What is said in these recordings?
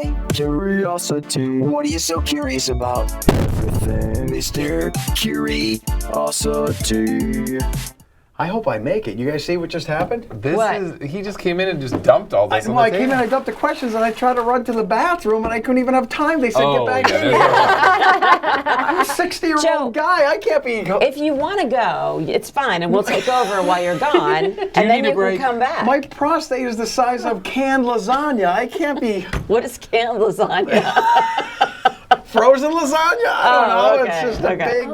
my curiosity. What are you so curious about? Everything, Mr. Curiosity. I hope I make it. You guys see what just happened? He just came in and just dumped all this on the I table. came in, I dumped the questions, and I tried to run to the bathroom, and I couldn't even have time. They said, get back in. I'm a 60-year-old Joe, guy. I can't be... If you want to go, it's fine, and we'll take over while you're gone, and then you can come back. My prostate is the size of canned lasagna. I can't be... What is canned lasagna? Frozen lasagna? I don't know. Okay, It's just a big...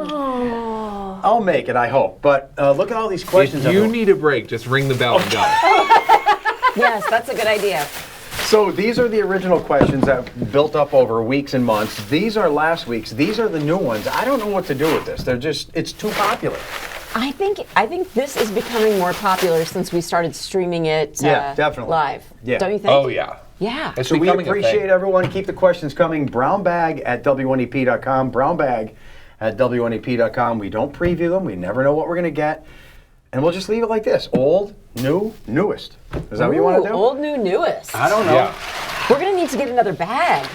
I'll make it, I hope. But look at all these questions. If you need a break, just ring the bell and go. Yes, that's a good idea. So these are the original questions that built up over weeks and months. These are last week's. These are the new ones. I don't know what to do with this. They're just, it's too popular. I think this is becoming more popular since we started streaming it definitely. live. Yeah. Don't you think? Oh, yeah. Yeah. It's So we becoming a appreciate thing. everyone. Keep the questions coming. brownbag@wnep.com. brownbag@wnep.com. We don't preview them. We never know what we're going to get. And we'll just leave it like this. Old, new, newest. Is that what you want to do? Old, new, newest. I don't know. Yeah. We're going to need to get another bag.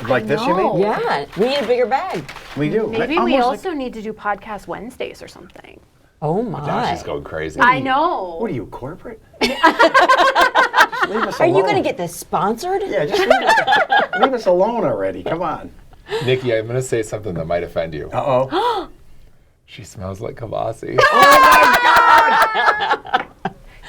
Like this, you mean? Yeah, we need a bigger bag. We do. Maybe we Almost also need to do podcast Wednesdays or something. Oh my. Now she's going crazy. I know. What are you, corporate? Just leave us Are alone. you going to get this sponsored? Yeah, just leave us alone already. Come on. Nikki, I'm going to say something that might offend you. Uh-oh. She smells like Kielbasa. Oh, my God!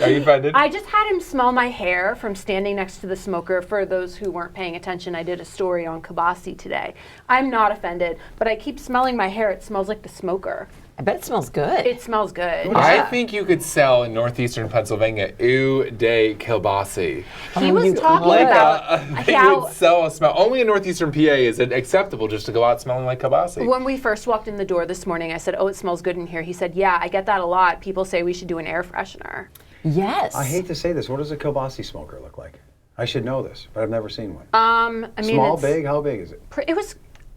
Are you offended? I just had him smell my hair from standing next to the smoker. For those who weren't paying attention, I did a story on Kielbasa today. I'm not offended, but I keep smelling my hair. It smells like the smoker. I bet it smells good. It smells good. I think you could sell in northeastern Pennsylvania day Kielbasa. He was you talking would. about They how would sell a smell. Only in northeastern PA is it acceptable just to go out smelling like Kielbasa. when we first walked in the door this morning, I said, "Oh, it smells good in here." He said, "Yeah, I get that a lot. People say we should do an air freshener." Yes. I hate to say this. What does a Kielbasa smoker look like? I should know this, but I've never seen one. I mean, Small, it's, big? How big is it?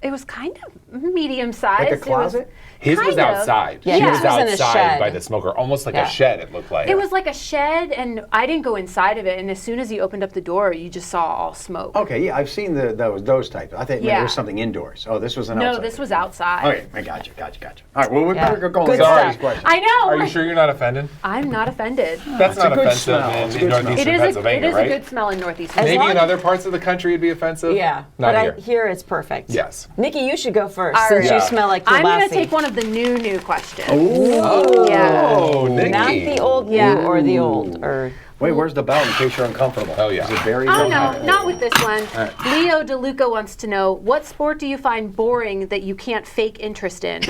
It was kind of medium sized. Like a closet? His was kind of. outside. Yeah, He his was was in a outside shed. by the smoker, almost like Yeah. a shed. It looked like. It was like a shed, and I didn't go inside of it. And as soon as he opened up the door, you just saw all smoke. Okay, yeah, I've seen those types. I think maybe Yeah. it was something indoors. Oh, this was an No, outside. this was outside. Okay, I got you. All right, well, we Yeah. better go going. Good Let's stuff. these questions. I know. Are you sure you're not offended? I'm not offended. That's It's not a good offensive smell. It's a in good smell. northeastern It is Pennsylvania, a right? good smell in northeastern. Maybe long in as- other parts of the country it'd be offensive. Yeah. Not but here. Here it's perfect. Yes. Nikki, you should go first All since right. you Yeah. smell like kielbasa. I'm going to take one of the new questions. Oh, Yeah. Nikki. Not the old Yeah. new or the old. Or Wait, where's the bell in case you're uncomfortable? Oh, yeah. Is it buried? Oh, in no, there? not with this one. right. Leo DeLuca wants to know, what sport do you find boring that you can't fake interest in?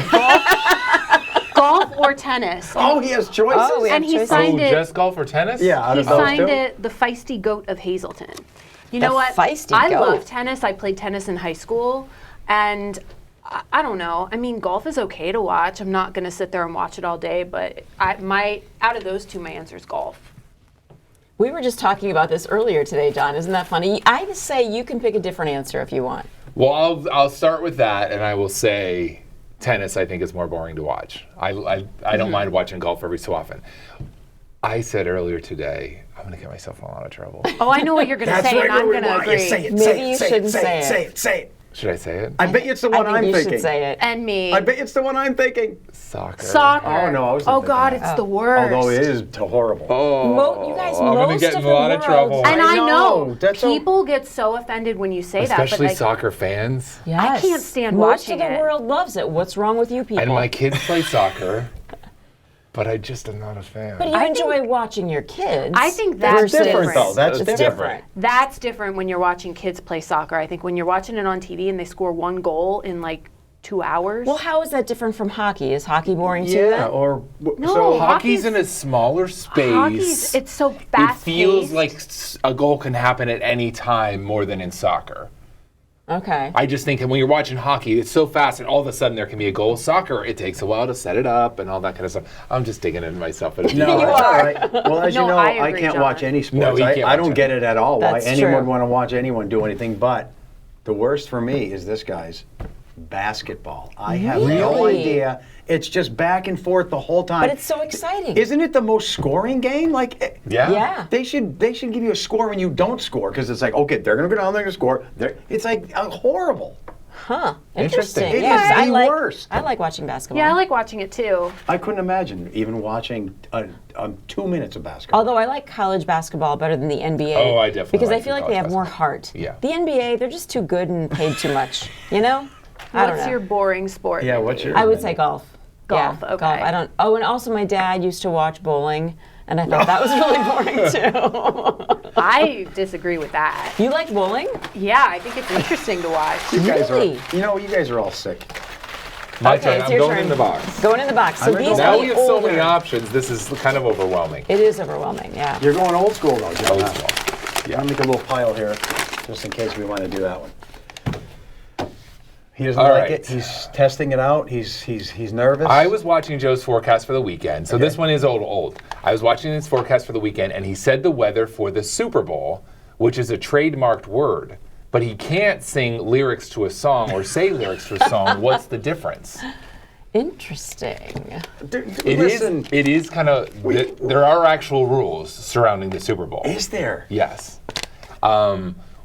Golf or tennis? Oh, he has choices? Oh, we have And he choices. signed it. Just golf or tennis? Yeah, out He of those signed two? it the feisty goat of Hazleton. You The know what? feisty I goat. love tennis. I played tennis in high school, and I don't know. I mean, golf is okay to watch. I'm not going to sit there and watch it all day, but out of those two, my answer is golf. we were just talking about this earlier today, John. Isn't that funny? I just say you can pick a different answer if you want. Well, I'll start with that, and I will say tennis I think is more boring to watch. I don't mind watching golf every so often. I said earlier today, I'm going to get myself in a lot of trouble. Oh, I know what you're going to say, and I'm going to agree. Say it, Maybe say it, you say shouldn't it, say say it, it. say it, say it. Should I say it? I bet it's the one I think I'm you thinking. should say it. And me. I bet it's the one I'm thinking. Soccer. Soccer. Oh, no, I was Oh, thinking God, that. it's the worst. Although it is horrible. Oh, You guys, I'm going to most get in of a the lot of world- trouble. And I know, know that's so- people get so offended when you say that, Especially but like, soccer fans. Yes. can't stand Most watching of the it. world loves it. What's wrong with you people? And my kids play soccer, but I just am not a fan. But you enjoy watching your kids. I think that's versus- different, though. That's It's different. that's different when you're watching kids play soccer. I think when you're watching it on TV and they score one goal in like 2 hours. Well, how is that different from hockey? Is hockey boring too? Yeah, then? or... No, so Hockey's in a smaller space. hockey's, it's so It fast feels paced. like a goal can happen at any time more than in soccer. Okay. I just think when you're watching hockey, it's so fast, and all of a sudden there can be a goal. Soccer, it takes a while to set it up and all that kind of stuff. I'm just digging into myself. At a No, You that's all are. right. Well, as No, you know, I I agree, can't John. watch any sports. No, you can't I watch don't get it at all. That's Why anyone true. would want to watch anyone do anything. But the worst for me is this, guys. Basketball. I have no Really? idea. It's just back and forth the whole time. But it's so exciting. Isn't it the most scoring game? Like, Yeah. they should give you a score when you don't score, because it's like, okay, they're gonna go down there and score. It's like horrible. Huh. Interesting. Interesting. It Yes, is I the like, worst. I like watching basketball. Yeah, I like watching it too. I couldn't imagine even watching 2 minutes of basketball. Although I like college basketball better than the NBA. Oh, I definitely Because I like feel the like they have college more basketball. heart. Yeah. The NBA, they're just too good and paid too much. You know? I don't What's know. your boring sport? Yeah, Mindy? what's your- I would say golf. Golf, Yeah, okay. Golf. I don't. Oh, and also my dad used to watch bowling, and I thought that was really boring too. I disagree with that. You like bowling? Yeah, I think it's interesting to watch. You guys Really? you guys are all sick. My Okay, turn. it's I'm your going turn. in the box. Going in the box. So I'm gonna these go are Now the we have so many older. options. This is kind of overwhelming. It is overwhelming. Yeah. You're going old school though, Joe. Old huh? school. Yeah, I'll make a little pile here, just in case we want to do that one. He doesn't All like right. it. He's testing it out. He's nervous. I was watching Joe's forecast for the weekend. So this one is old. I was watching his forecast for the weekend, and he said the weather for the Super Bowl, which is a trademarked word, but he can't sing lyrics to a song or say lyrics to a song. What's the difference? Interesting. Listen, It is kind of. There are actual rules surrounding the Super Bowl. is there? Yes.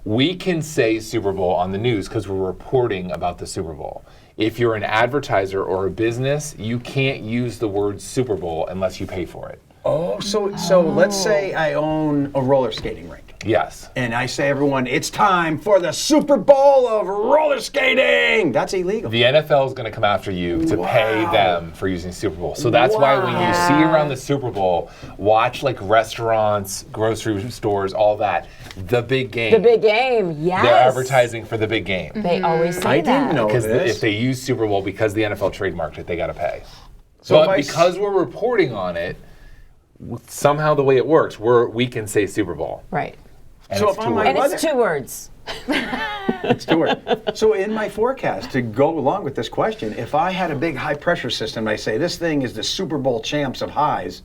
We can say Super Bowl on the news because we're reporting about the Super Bowl. If you're an advertiser or a business, you can't use the word Super Bowl unless you pay for it. Oh, so let's say I own a roller skating rink. Yes. And I say, everyone, it's time for the Super Bowl of roller skating. That's illegal. The NFL is going to come after you to pay them for using Super Bowl. So that's why when you see around the Super Bowl, watch like restaurants, grocery stores, all that. The big game. The big game. Yes. They're advertising for the big game. They always say I that. didn't know Because this. if they use Super Bowl, because the NFL trademarked it, they got to pay. So if But I because we're reporting on it, somehow the way it works, we can say Super Bowl. Right. And So it's if two I'm words. like- And it's 2 words. It's too hard. So in my forecast, to go along with this question, if I had a big high pressure system, I say this thing is the Super Bowl champs of highs,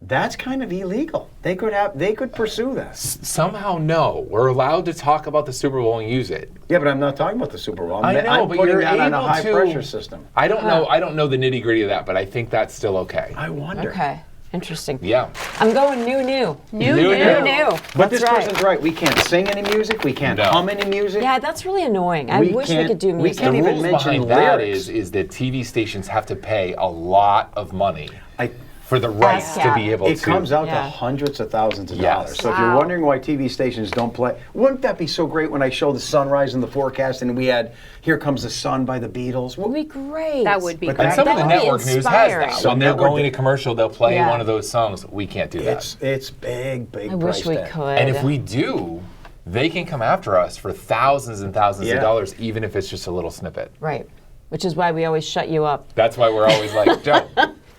that's kind of illegal. They could pursue that. Somehow, no. We're allowed to talk about the Super Bowl and use it. Yeah, but I'm not talking about the Super Bowl. I know, I'm but putting you're that on a able high to- pressure system. I don't know. I don't know the nitty gritty of that, but I think that's still okay. I wonder. Okay. Interesting. Yeah. I'm going new. New. New. But That's this right. person's right. We can't sing any music. We can't No. hum any music. Yeah, that's really annoying. I wish we can't- could do we music. can't The even rules mention behind that lyrics. is that TV stations have to pay a lot of money I- for the rights to ASCAP. be able to. It comes out to Yeah. hundreds of thousands of Yes. dollars. So if you're Wow. wondering why TV stations don't play, wouldn't that be so great when I show the sunrise in the forecast and we had "Here Comes the Sun" by the Beatles? Would be great. That would be But great. And some of the That would be network news has inspiring. that. Some When they're network- going to commercial, they'll play Yeah. one of those songs. We can't do that. It's big I wish price we tag. could. And if we do, they can come after us for thousands and thousands Yeah. of dollars, even if it's just a little snippet. Right. Which is why we always shut you up. That's why we're always like, Joe,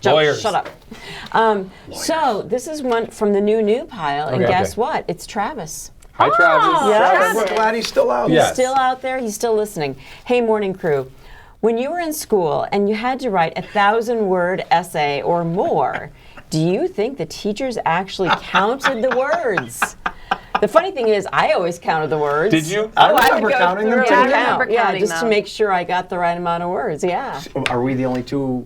Joe, lawyers. shut up. So this is one from the new pile, and Okay. guess Okay. what? It's Travis. Hi, Travis. Yes. We're glad he's still out. Yes. Still out there. He's still listening. Hey, morning crew. When you were in school and you had to write a 1,000-word essay or more, do you think the teachers actually counted the words? The funny thing is, I always counted the words. Did you? I would remember go counting them through too. and Yeah, I remember count. Yeah, counting just to them. make sure I got the right amount of words. Yeah. Are we the only two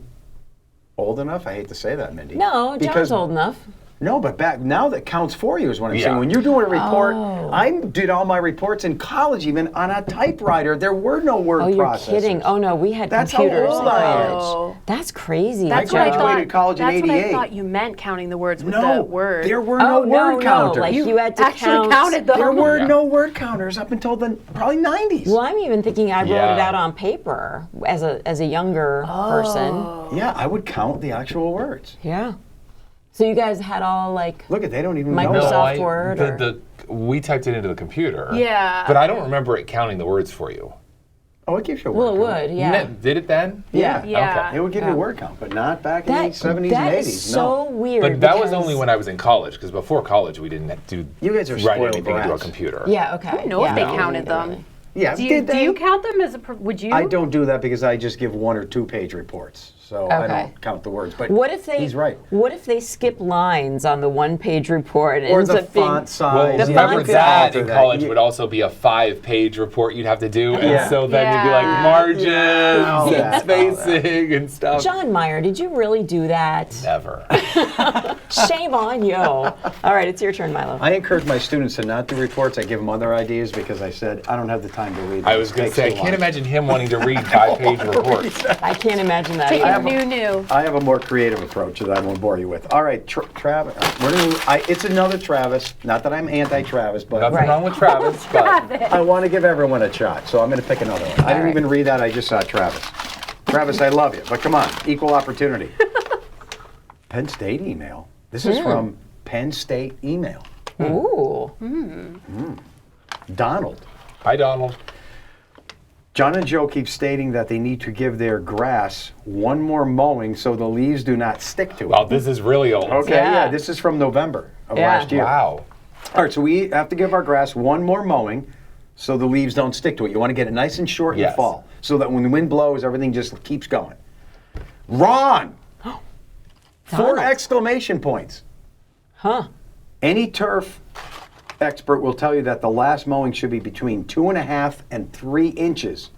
old enough? I hate to say that, Mindy. No, Because- John's old enough. No, but back now that counts for you is what I'm Yeah. saying. When you're doing a report, Oh. I did all my reports in college even on a typewriter. There were no word Oh, you're processors. kidding. Oh, no, we had That's how computers old in I am. college. Oh. That's crazy. That's Joe. what I graduated thought. college in That's what I 88. thought you meant, counting the words with the No, word. there were no Oh, word counters. like you had to actually count. counted them. There were Yeah. no word counters up until the probably 90s. Well, I'm even thinking I wrote Yeah. it out on paper as a younger person. Yeah, I would count the actual words. Yeah. So you guys had all like Look at they don't even know. Microsoft that. Word or- we typed it into the computer. Yeah. But I don't remember it counting the words for you. Oh, it gives you a word Well, it count. would, yeah. Did it then? Yeah. Yeah. It would give you a word count, but not back in the 70s that and 80s. is so no. weird. But that was because- only when I was in college, because before college we didn't do You guys are write spoiled anything into a brats. computer. Yeah. Okay. I don't know if they yeah. counted them. Yeah, Do you, did do they? you count them as a? Would you? I don't do that because I just give 1 or 2 page reports. so I Okay. don't count the words. But What if they? he's right. What if they skip lines on the one-page report? And it Or ends the up being- font size. Well, The remember font that alter in that. college Yeah. would also be a 5-page report you'd have to do, and Yeah. so then you'd be like Yeah. margins all and that, all spacing and stuff. John Meyer, did you really do that? Never. Shame on you. All right, it's your turn, Milo. I encourage my students to not do reports. I give them other ideas because I said I don't have the time to read them. I was going to say, I can't imagine him wanting to read 5-page reports. I can't imagine that Take either. it new. I have a more creative approach that I won't bore you with. All right, Travis. It's another Travis. Not that I'm anti-Travis, but Nothing Right. wrong with Travis, but I want to give everyone a shot, so I'm going to pick another one. I didn't right. even read that. I just saw Travis. Travis, I love you, but come on, equal opportunity. Penn State email. This is from Penn State email. Ooh. Donald. hi, Donald. John and Joe keep stating that they need to give their grass one more mowing so the leaves do not stick to it. Wow, this is really old. Okay, Yeah. yeah, this is from November of Yeah. last year. Wow. All right, so we have to give our grass one more mowing so the leaves don't stick to it. You want to get it nice and short in the Yes. fall so that when the wind blows, everything just keeps going. Wrong! 4 Donald. exclamation points. Huh. Any turf expert will tell you that the last mowing should be between 2.5 and 3 inches.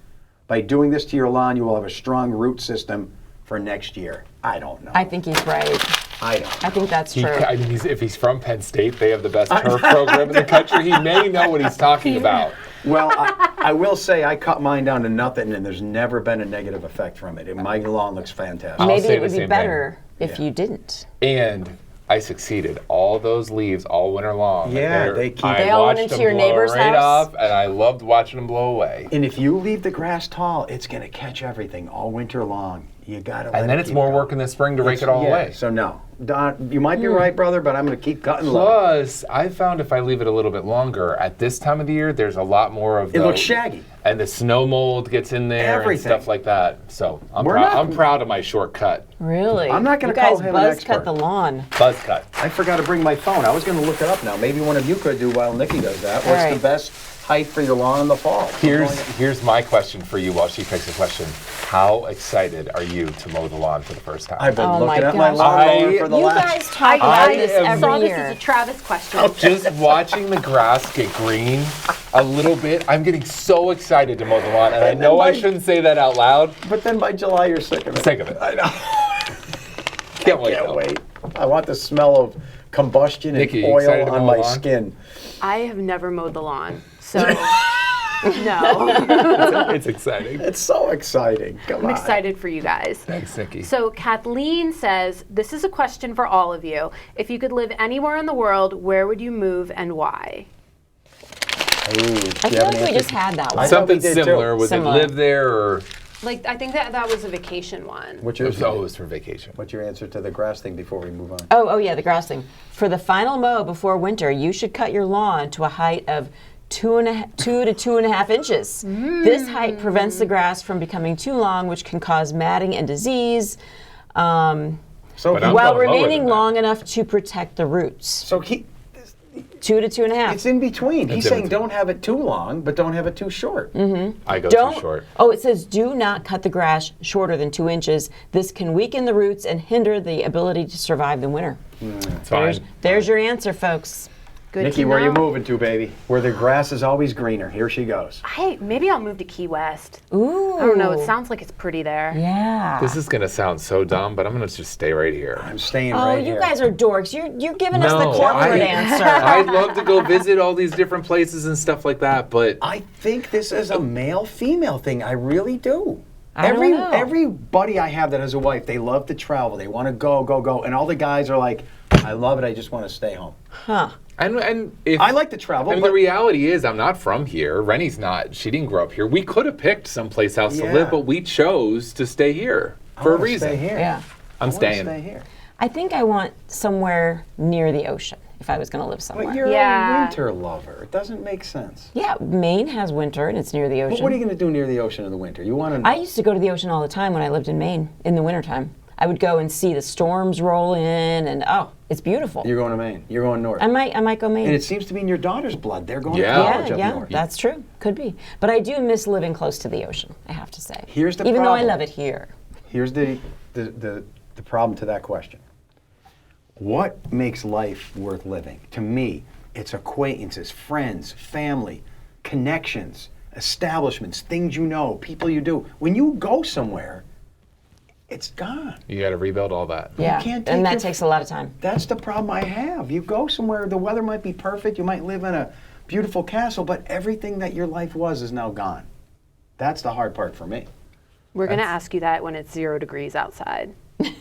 By doing this to your lawn, you will have a strong root system for next year. I don't know. I think he's right. I don't. I think that's He, true. I mean, if he's from Penn State, they have the best turf program in the country. He may know what he's talking about. Well, I will say I cut mine down to nothing, and there's never been a negative effect from it. And my lawn looks fantastic. I'll Maybe say it the would be same better thing. if Yeah. you didn't. And I succeeded. All those leaves all winter long. Yeah, They're- they keep- I They all went watched into them your blow neighbor's right house? off, and I loved watching them blow away. And if you leave the grass tall, it's going to catch everything all winter long. You got to. And then it's more work in the spring to rake it all away. So no, Don, you might be right, brother, but I'm going to keep cutting low. Plus, I found if I leave it a little bit longer, at this time of the year, there's a lot more of It looks shaggy. And the snow mold gets in there Everything. and stuff like that. So I'm We're proud. not- I'm proud of my shortcut. Really? I'm not gonna You call guys him an buzz expert. cut the lawn. Buzz cut. I forgot to bring my phone. I was going to look it up now. Maybe one of you could do while Nikki does that. All What's right. the best height for your lawn in the fall? Here's my question for you while she picks a question. How excited are you to mow the lawn for the first time? I've been Oh looking my at my gosh. lawnmower for the You last. guys talk about I this am- Saw every this as year. a Travis question. Just watching the grass get green a little bit, I'm getting so excited to mow the lawn, and I And then know I by- shouldn't say that out loud. But then by July, you're sick of it. Sick of it. I know. Can't wait. Can't though. wait. I want the smell of combustion Nikki, and you excited oil to on mow my the lawn? skin. I have never mowed the lawn, so no. It's exciting. It's so exciting. Come I'm on. excited for you guys. Thanks, Nikki. So Kathleen says, this is a question for all of you. If you could live anywhere in the world, where would you move and why? Ooh, do I you feel have like an we answer? just had that I one. thought we Something did too. similar. Was Similar. it live there or? Like, I think that was a vacation one. What's It your, was always for vacation. what's your answer to the grass thing before we move on? Oh yeah, the grass thing. For the final mow before winter, you should cut your lawn to a height of 2 to 2.5 inches. This height prevents the grass from becoming too long, which can cause matting and disease, So But I'm while going lower remaining than that. long enough to protect the roots. So 2 to 2.5. it's in between. He's It's in saying between. don't have it too long, but don't have it too short. I go Don't. too short. Oh, it says do not cut the grass shorter than 2 inches. This can weaken the roots and hinder the ability to survive the winter. It's fine. There's your answer, folks. Good Nikki, to where are you know. moving to, baby? Where the grass is always greener. Here she goes. Maybe I'll move to Key West. Ooh. I don't know. It sounds like it's pretty there. Yeah. This is gonna sound so dumb, but I'm gonna just stay right here. I'm staying Oh, right you here. guys are dorks. You're giving us the No, corporate I- answer. I'd love to go visit all these different places and stuff like that, but I think this is a male-female thing. I really do. I don't know. Everybody I have that has a wife, they love to travel. They want to go, go, go. And all the guys are like, I love it. I just want to stay home. Huh. and if I like to travel, I mean, but the reality is, I'm not from here. Rennie's not. She didn't grow up here. We could have picked someplace else to Yeah. live, but we chose to stay here for a wanna reason. Stay here. Yeah. I I'm wanna staying. Stay here. I think I want somewhere near the ocean if I was going to live But somewhere. you're Yeah. a winter lover. It doesn't make sense. Yeah, Maine has winter and it's near the But ocean. what are you going to do near the ocean in the winter? You want to? I used to go to the ocean all the time when I lived in Maine in the wintertime. I would go and see the storms roll in and it's beautiful. You're going to Maine. You're going north. I might go Maine. And it seems to be in your daughter's blood. They're going Yeah. to yeah, college up yeah, north. that's true. Could be. But I do miss living close to the ocean, I have to say. Here's the Even though I problem. love it here. Here's the the problem to that question. What makes life worth living? To me, it's acquaintances, friends, family, connections, establishments, things you know, people you do. When you go somewhere, it's gone. You got to rebuild all that. Yeah, can't take and that your- takes a lot of time. That's the problem I have. You go somewhere, the weather might be perfect, you might live in a beautiful castle, but everything that your life was is now gone. That's the hard part for me. We're going to ask you that when it's 0 degrees outside.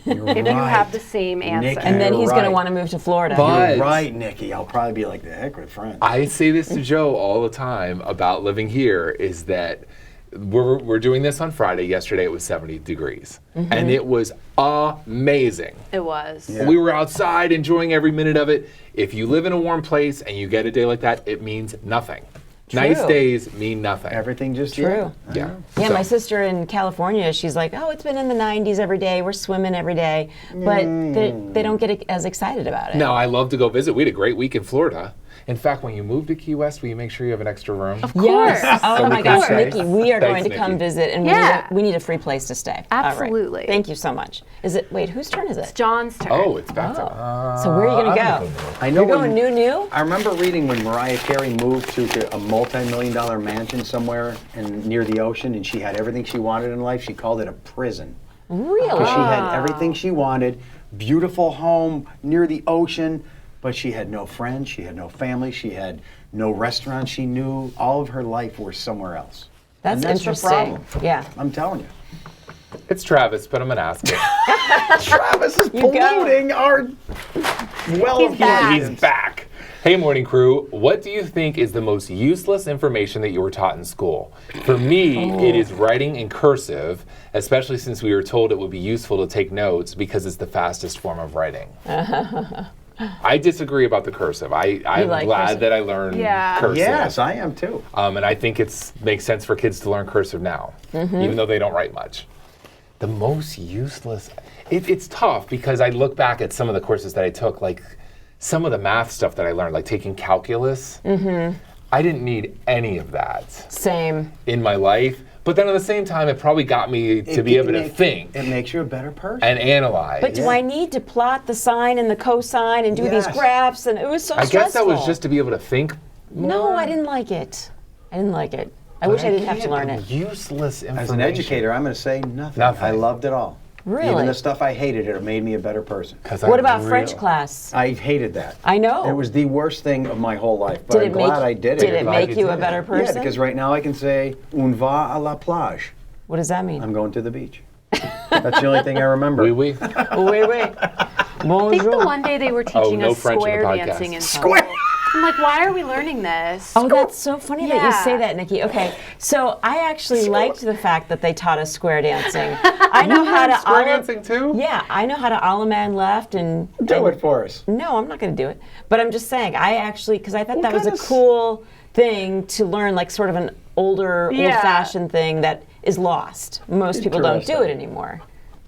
You're If you have the same answer. Nikki. And then You're he's going to right. want to move to Florida. But- You're right, Nikki. I'll probably be like, the heck with friends. I say this to Joe all the time about living here is that we're doing this on Friday. Yesterday it was 70 degrees. And it was amazing. It was. Yeah. We were outside enjoying every minute of it. If you live in a warm place and you get a day like that, it means nothing. Nice True. days mean nothing. Everything just True. Yeah. Yeah, So- my sister in California, she's like, oh, it's been in the 90s every day. We're swimming every day. But they don't get as excited about it. No, I love to go visit. We had a great week in Florida. In fact, when you move to Key West, will you make sure you have an extra room? Of Yes. course. Oh So my we can gosh, stay. Nikki, we are Thanks, going to come Nikki. visit, and Yeah. we need a free place to stay. All right. Absolutely. Thank you so much. Is it? Wait, whose turn is It's it? John's turn. Oh, it's back to. So where are you going to go? I know You're when- going new? I remember reading when Mariah Carey moved to a multi-million-dollar mansion somewhere near the ocean, and she had everything she wanted in life. She called it a prison. Really? Because she had everything she wanted, beautiful home near the ocean, but she had no friends, she had no family, she had no restaurant she knew. All of her life was somewhere else. That's And that's interesting. the problem. Yeah. I'm telling you. It's Travis, but I'm going to ask him. Travis is You go. polluting our well of He's back. He's back. Hey, morning crew. What do you think is the most useless information that you were taught in school? For me, it is writing in cursive, especially since we were told it would be useful to take notes because it's the fastest form of writing. I disagree about the cursive. I'm like glad cursive? that I learned Yeah. cursive. Yes, I am too. And I think makes sense for kids to learn cursive now, even though they don't write much. The most useless, it's tough because I look back at some of the courses that I took, like some of the math stuff that I learned, like taking calculus. I didn't need any of that Same. in my life. But then at the same time, it probably got me to be able to think It makes you a better person. and analyze. But do I need to plot the sine and the cosine and do these Yes. graphs? And it was so I stressful. guess that was just to be able to think more. No, I didn't like it. I didn't like it. I wish I didn't have to can't- learn it. Useless information. As an educator, I'm going to say nothing. Nothing. I loved it all. Really? Even the stuff I hated, it made me a better person. 'Cause What I about really- French class? I hated that. I know. It was the worst thing of my whole life, but Did I'm it make glad I did it. Did it Glad make you you did a it. better person? Yeah, because right now I can say, on va à la plage. What does that mean? I'm going to the beach. That's the only thing I remember. Oui, oui. Wait, wait. I think the one day they were teaching no us French in the square podcast. dancing in Square- school. I'm like, why are we learning this? Oh, that's so funny that you Yeah. say that, Nikki. Okay, so I actually liked the fact that they taught us square dancing. I know how to Square dancing too? Yeah, I know how to Alaman left and Do it for us. No, I'm not going to do it. But I'm just saying, I actually, because I thought that was a kind of cool thing to learn, like sort of an older, Yeah. old-fashioned thing that is lost. Most people don't do it Interesting. anymore.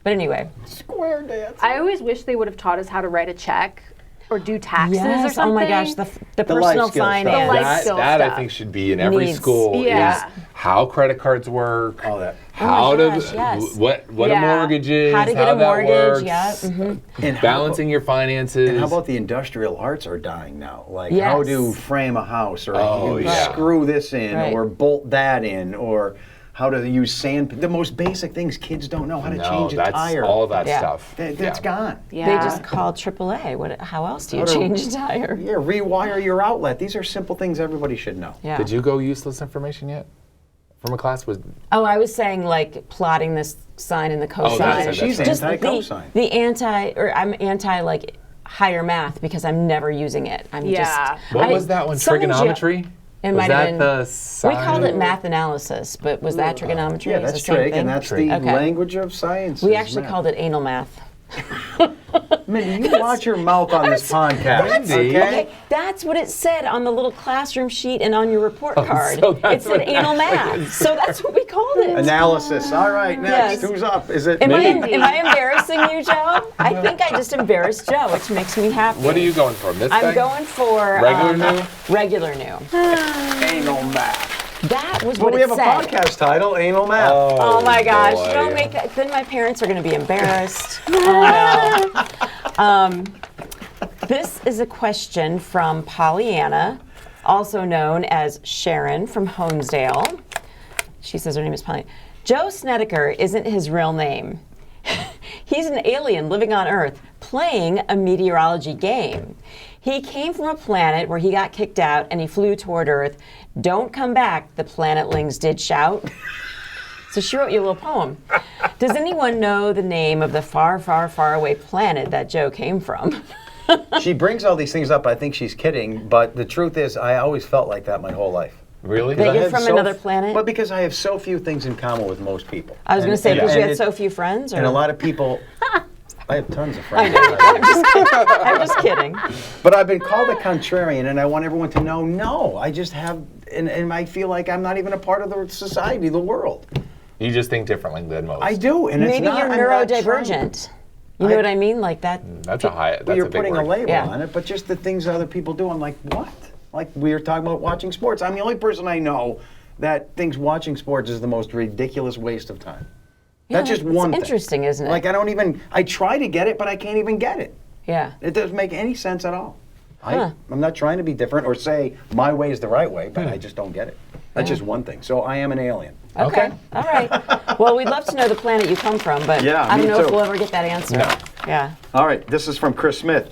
But anyway, Square dance. I always wish they would have taught us how to write a check or do taxes or yes. something. Oh my gosh, the life personal skill stuff. finance. The life That, skill that I stuff. think should be in every Needs. school. Yeah. Is how credit cards work. All that. How gosh, to yes. what Yeah. a mortgage is. How to get a that mortgage, works, yeah, mhm. And how Balancing your finances. And how about the industrial arts are dying now? Like Yes. how to frame a house, or Oh, you yeah. screw this in, Right. or bolt that in, or how to use sand. The most basic things kids don't know how to no, change a that's tire. all that Yeah. stuff. That's Yeah. gone. Yeah. They just call AAA. How else do you How to- change a tire? Yeah, rewire your outlet. These are simple things everybody should know. Yeah. Did you go useless information yet? From a class was Oh, I was saying like plotting this sine and the cosine. that's- She's that's- anti-cosine. The I'm anti like higher math because I'm never using it. I'm Yeah. just. what was that one? Trigonometry? It was might that have been. the We sine? called it math analysis, but was that trigonometry? Yeah, Is it that's the same trig, thing? and that's Trig. the Okay. language of science. We is actually math. called it anal math. Mindy, you watch your mouth on this podcast, Mindy. okay? Okay, that's what it said on the little classroom sheet and on your report card. so It that's said what it anal actually math. So that's what we called it. Analysis. All right, next. Yes. Who's up? Is it Am Mindy? I embarrassing you, Joe? I think I just embarrassed Joe, which makes me happy. What are you going for? This I'm thing? going for Regular new? Regular new. Anal math. That was Well, what we it have a said. podcast title, Anal Map. Oh my gosh! boy. Don't make that. Then my parents are going to be embarrassed. Oh no. This is a question from Pollyanna, also known as Sharon from Honesdale. She says her name is Pollyanna. Joe Snedeker isn't his real name. He's an alien living on Earth, playing a meteorology game. He came from a planet where he got kicked out and he flew toward Earth. Don't come back, the planetlings did shout. So she wrote you a little poem. Does anyone know the name of the far, far, far away planet that Joe came from? She brings all these things up. I think she's kidding, but the truth is, I always felt like that my whole life. Really? That I you're have from another planet? Well, because I have so few things in common with most people. I was going to say, because you had so it- few friends? Or? And a lot of people, I have tons of friends. I'm just kidding. But I've been called a contrarian, and I want everyone to know, no, I just have, and I feel like I'm not even a part of the society, the world. You just think differently than most. I do, and it's Maybe not. you're I'm not trying- neurodivergent. You know what I mean? Like that. That's a high. That's Well, you're a big putting word. a label Yeah. on it, but just the things other people do, I'm like, what? Like we were talking about watching sports. I'm the only person I know that thinks watching sports is the most ridiculous waste of time. That's just it's one thing. interesting, isn't it? Like I try to get it, but I can't even get it. Yeah. It doesn't make any sense at all. Huh. I'm not trying to be different or say my way is the right way, but I just don't get it. That's just one thing. So I am an alien. Okay. All right. Well, we'd love to know the planet you come from, but Yeah, I don't me know if too. we'll ever get that answer. No. Yeah. All right, this is from Chris Smith.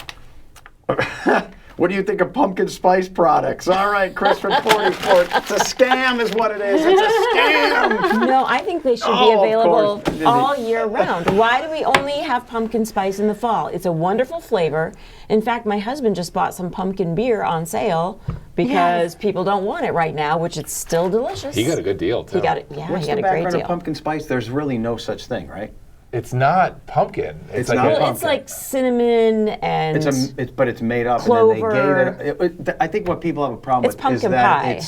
What do you think of pumpkin spice products? All right, Chris from 44. It's a scam is what it is. It's a scam. No, I think they should be Oh, of available course. all year round. Why do we only have pumpkin spice in the fall? It's a wonderful flavor. In fact, my husband just bought some pumpkin beer on sale because people don't want it right now, which it's still delicious. He got a good deal too. He got it. Yeah, What's he got the a great background deal. of pumpkin spice? There's really no such thing, right? It's not pumpkin. It's like not a- Well, pumpkin. it's like cinnamon and But it's made up, Clover. and then they gave it. I think what people have a problem It's with is pumpkin that pie.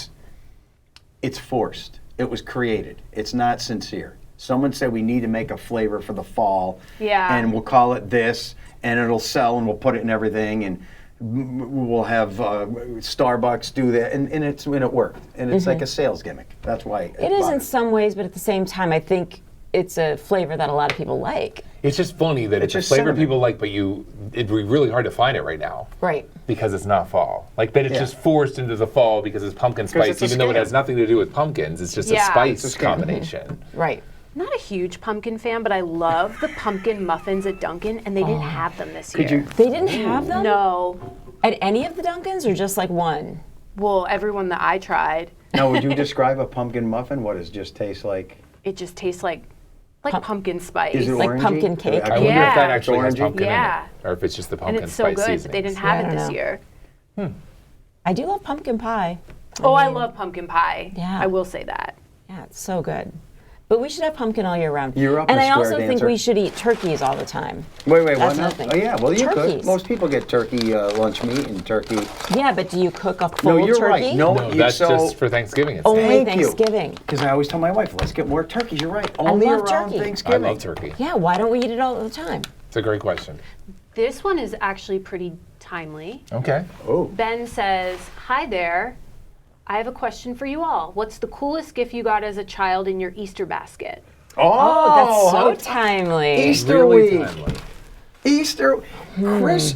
it's forced. It was created. It's not sincere. Someone said we need to make a flavor for the fall, Yeah. and we'll call it this, and it'll sell, and we'll put it in everything, and we'll have Starbucks do that, and it worked, and it's like a sales gimmick. That's why it is in some ways, but at the same time, I think it's a flavor that a lot of people like. It's just funny that it's a just flavor cinnamon. people like, but it'd be really hard to find it right now. Right. Because it's not fall. Like that it's Yeah. just forced into the fall because it's pumpkin spice, it's a even though it scam. has nothing to do with pumpkins. It's just Yeah. a spice It's a scam. combination. Right. I'm not a huge pumpkin fan, but I love the pumpkin muffins at Dunkin', and they didn't have them this year. Could you? They didn't have them No. at any of the Dunkins, or just like one? Well, everyone that I tried, Now, would you describe a pumpkin muffin? What does it just taste like? it just tastes like pumpkin spice. Is it Like orangey? pumpkin cake? I wonder Yeah. if that actually has Orangey? pumpkin Yeah. in it, or if it's just the and pumpkin it's so spice good, seasonings. but they didn't I have don't it this know. year. I do love pumpkin pie. Oh, I love pumpkin pie. Yeah. I will say that. Yeah, it's so good. But we should have pumpkin all year round. You're up, and Miss I also Square think Dancer. we should eat turkeys all the time. Wait, That's what now? another thing. Oh yeah, well you Turkeys. could. Most people get turkey lunch meat and turkey. Yeah, but do you cook a full No, you're turkey? right. No, No, that's just for Thanksgiving. It's Only Thank you. Thanksgiving. Because I always tell my wife, let's get more turkeys. You're right. Only love around turkey. I Thanksgiving. love turkey. Yeah, why don't we eat it all the time? It's a great question. This one is actually pretty timely. Okay. Oh. Ben says, "Hi there. I have a question for you all. What's the coolest gift you got as a child in your Easter basket?" Oh, that's how- so timely. Easter Really week. timely. Easter, Chris.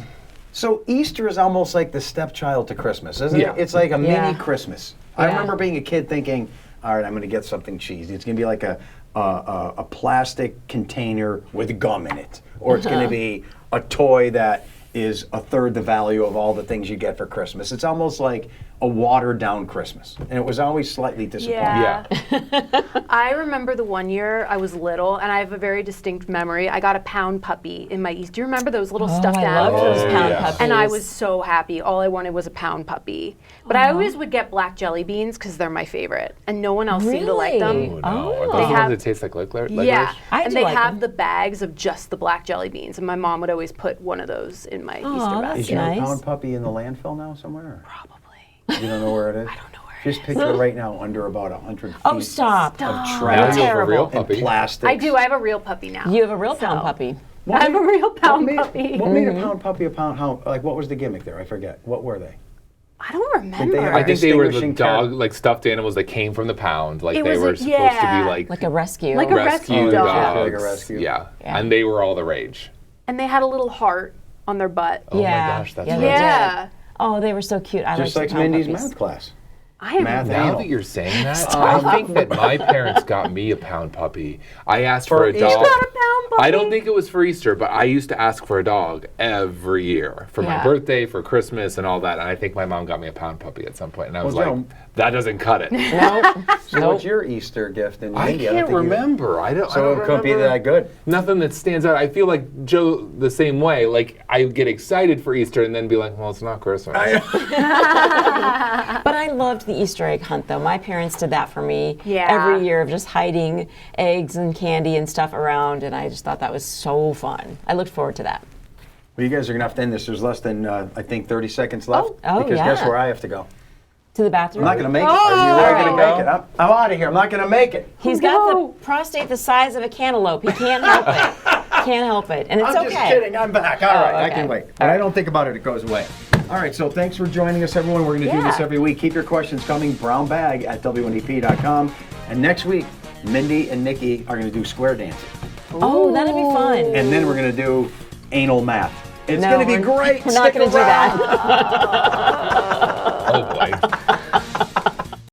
So Easter is almost like the stepchild to Christmas, isn't Yeah. it? It's like a Yeah. mini Christmas. I Yeah. remember being a kid thinking, all right, I'm going to get something cheesy. It's going to be like a plastic container with gum in it, or it's going to be a toy that is a third the value of all the things you get for Christmas. It's almost like a watered down Christmas, and it was always slightly disappointing. Yeah. Yeah. I remember the one year I was little, and I have a very distinct memory. I got a pound puppy in my Easter. Do you remember those little stuffed I love animals? those Oh, pound yeah. puppies. And I was so happy. All I wanted was a pound puppy. But I always would get black jelly beans because they're my favorite, and no one else seemed to like Really? them. Oh, no. Oh. Are those They the ones have- that taste like licorice? Yeah, I and do they like have them. the bags of just the black jelly beans, and my mom would always put one of those in my Easter that's basket. Is your nice. pound puppy in the landfill now somewhere? Probably. You don't know where it is? I don't know where it Just picture it right now under about 100 feet Oh, stop. of Now trash you have a real Terrible. and puppy. plastic. I do. I have a real puppy now. You have a real pound So- puppy. I have a real pound puppy. What made a pound puppy a pound? What was the gimmick there? I forget. What were they? I don't remember. have I think they were the distinguishing dog, like stuffed animals that came from the pound. Like It they was were a- supposed to yeah. be like Like a rescue. Like a rescue dog. dogs. Like a rescue. Yeah. Yeah. And they were all the rage. And they had a little heart on their butt. Oh yeah. my gosh, that's yeah, right. they did. Yeah. Oh, they were so cute. I Just liked like the pound Mindy's puppies. math class. I am Math Now anal. that you're saying that, I think that my parents got me a pound puppy. I asked for a Easter? dog. You got a pound puppy? I don't think it was for Easter, but I used to ask for a dog every year for my Yeah. birthday, for Christmas, and all that. And I think my mom got me a pound puppy at some point, and I was Well, like, Joe- that doesn't cut it. Nope. So Nope. what's your Easter gift in I Mindy? don't can't think you- remember. I don't. I So don't it couldn't be remember. that good. Nothing that stands out. I feel like Joe the same way. Like I get excited for Easter and then be like, well, it's not Christmas. But I loved the Easter egg hunt, though. My parents did that for me Yeah. every year of just hiding eggs and candy and stuff around, and I just thought that was so fun. I looked forward to that. Well, you guys are going to have to end this. There's less than, I think, 30 seconds left. Oh, because guess yeah. where I have to go? To the bathroom. I'm not going to make it. Are you really going to Alright. make it? I'm out of here. I'm not going to make it. He's got No. the prostate the size of a cantaloupe. He can't help it. Can't help it. And it's I'm okay. just kidding. I'm back. All right. I okay. can wait. When I don't think about it, it goes away. All right. So thanks for joining us, everyone. We're going to do this Yeah. every week. Keep your questions coming. brownbag@wnep.com. And next week, Mindy and Nikki are going to do square dancing. Oh, that'd be fun. And then we're going to do anal math. It's No, going to be we're- great. We're not Stick going to do around. that. Oh boy.